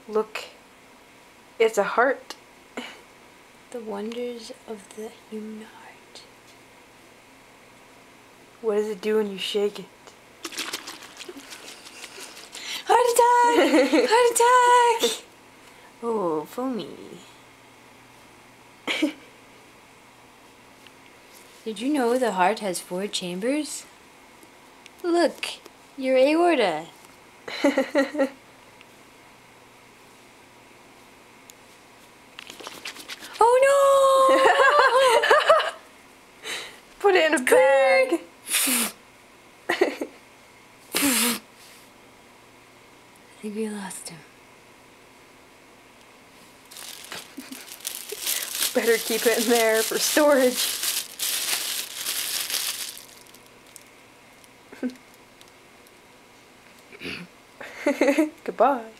Look, it's a heart. The wonders of the human heart. What does it do when you shake it? Heart attack! Heart attack! Oh, foamy. Did you know the heart has 4 chambers? Look, your aorta. Oh no! Put it in a bag. I think we lost him. Better keep it in there for storage. Goodbye.